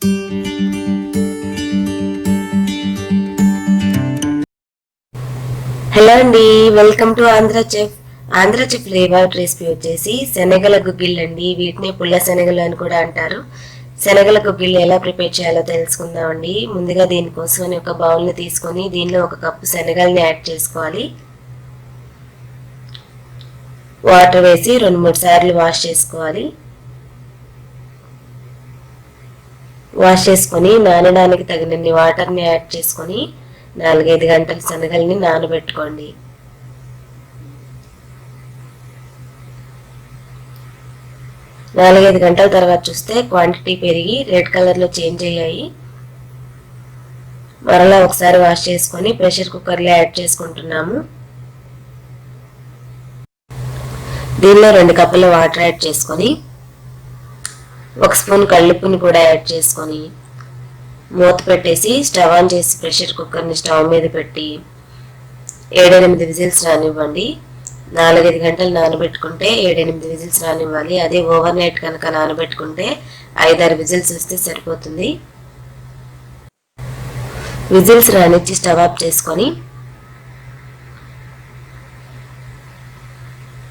Hello అండి, welcome to Andhra chef. Andhra chef ఇవాళ recipe వచ్చేసి శనగల గుగ్గిళ్ళు అండి. వీటిని పుల్ల శనగలు అని కూడా అంటారు. శనగల గుగ్గిళ్ళు ఎలా ప్రిపేర్ చేయాలో తెలుసుకుందామండి. ముందుగా దీనికోసం ఒక బౌల్ని తీసుకొని దీనిలో 1 కప్పు శనగల్ని యాడ్ చేసుకోవాలి. వాటర్ వేసి 2-3 సార్లు వాష్ చేసుకోవాలి. వాష్ చేసుకొని నానడానికి తగినన్ని వాటర్ని యాడ్ చేసుకొని 4-5 గంటల శనగల్ని నానబెట్టుకోండి. నాలుగైదు గంటల తర్వాత చూస్తే క్వాంటిటీ పెరిగి రెడ్ కలర్లో చేంజ్ అయ్యాయి. మరలా ఒకసారి వాష్ చేసుకొని ప్రెషర్ కుక్కర్లో యాడ్ చేసుకుంటున్నాము. దీనిలో 2 కప్పుల వాటర్ యాడ్ చేసుకొని 1 స్పూన్ కల్లుప్పుని కూడా యాడ్ చేసుకొని మూత పెట్టేసి స్టవ్ ఆన్ చేసి ప్రెషర్ కుక్కర్ని స్టవ్ మీద పెట్టి 7-8 విజిల్స్ రానివ్వండి. 4-5 గంటలు నానబెట్టుకుంటే 7-8 విజిల్స్ రానివ్వాలి. అదే ఓవర్ నైట్ కనుక నానబెట్టుకుంటే 5-6 విజిల్స్ వస్తే సరిపోతుంది. విజిల్స్ రానిచ్చి స్టవ్ ఆఫ్ చేసుకొని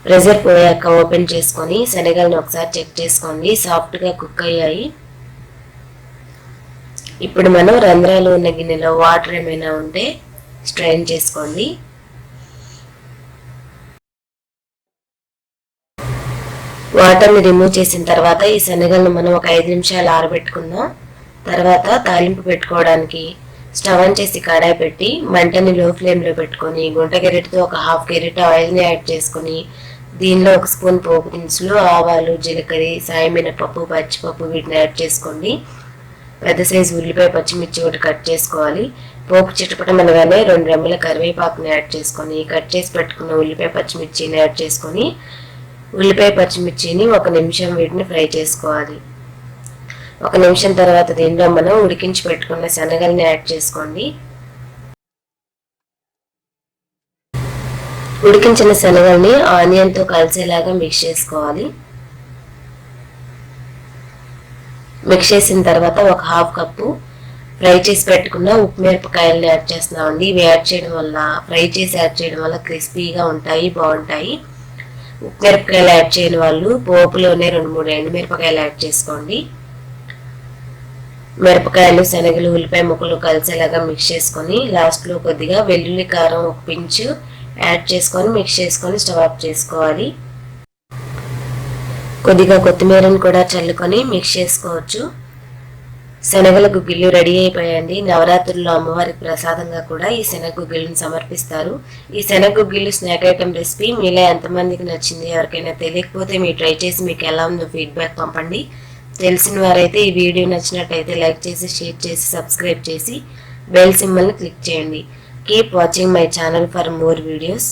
ప్రెషర్ పోయాక ఓపెన్ చేసుకొని శనగలను ఒకసారి చెక్ చేసుకోండి. సాఫ్ట్గా కుక్ అయ్యాయి. ఇప్పుడు మనం రంధ్రాలు ఉన్న గిన్నెలో వాటర్ ఏమైనా ఉంటే స్ట్రైన్ చేసుకోండి. వాటర్ని రిమూవ్ చేసిన తర్వాత ఈ శనగలను మనం ఒక 5 నిమిషాలు ఆరబెట్టుకుందాం. తర్వాత తాలింపు పెట్టుకోవడానికి స్టవ్ ఆన్ చేసి కడాయి పెట్టి మంటని లో ఫ్లేమ్లో పెట్టుకొని గుంట గరిటెతో ఒక 1/2 గరిటె ఆయిల్ని యాడ్ చేసుకొని దీనిలో 1 స్పూన్ పోపు దినుసులు, ఆవాలు, జీలకర్ర, సాయి మినపప్పు, పచ్చిపప్పు వీటిని యాడ్ చేసుకోండి. పెద్ద సైజు ఉల్లిపాయ, పచ్చిమిర్చి ఒకటి కట్ చేసుకోవాలి. పోపు చిటపటమనగానే 2 రెమ్మల కరివేపాకుని యాడ్ చేసుకొని కట్ చేసి పెట్టుకున్న ఉల్లిపాయ, పచ్చిమిర్చిని యాడ్ చేసుకొని ఉల్లిపాయ, పచ్చిమిర్చిని 1 నిమిషం వీటిని ఫ్రై చేసుకోవాలి. 1 నిమిషం తర్వాత దీనిలో మనం ఉడికించి పెట్టుకున్న శనగల్ని యాడ్ చేసుకోండి. ఉడికించిన శనగల్ని ఆనియన్తో కలిసేలాగా మిక్స్ చేసుకోవాలి. మిక్స్ చేసిన తర్వాత ఒక 1/2 కప్పు ఫ్రై చేసి పెట్టుకున్న ఉప్పుమిరపకాయలను యాడ్ చేస్తున్నామండి. ఇవి యాడ్ చేయడం వల్ల ఫ్రై చేసి యాడ్ చేయడం వల్ల క్రిస్పీగా ఉంటాయి, బాగుంటాయి. ఉప్పుమిరపకాయలు యాడ్ చేయని వాళ్ళు పోపులోనే 2-3 ఎండుమిరపకాయలు యాడ్ చేసుకోండి. మిరపకాయలు, శనగలు, ఉల్లిపాయ ముక్కలు కలిసేలాగా మిక్స్ చేసుకొని లాస్ట్లో కొద్దిగా వెల్లుల్లి కారం 1 పించు యాడ్ చేసుకొని మిక్స్ చేసుకొని స్టవ్ ఆఫ్ చేసుకోవాలి. కొద్దిగా కొత్తిమీరను కూడా చల్లుకొని మిక్స్ చేసుకోవచ్చు. శనగల గుగ్గిళ్ళు రెడీ అయిపోయాయండి. నవరాత్రుల్లో అమ్మవారికి ప్రసాదంగా కూడా ఈ శనగ గుగ్గిళ్ళని సమర్పిస్తారు. ఈ శనగ గుగ్గిళ్ళు స్నాక్ ఐటమ్ రెసిపీ మీలో ఎంతమందికి నచ్చింది? ఎవరికైనా తెలియకపోతే మీరు ట్రై చేసి మీకు ఎలా ఉందో ఫీడ్బ్యాక్ పంపండి. తెలిసిన వారైతే ఈ వీడియో నచ్చినట్టయితే లైక్ చేసి, షేర్ చేసి, సబ్స్క్రైబ్ చేసి బెల్ సింబల్ని క్లిక్ చేయండి. Keep watching my channel for more videos.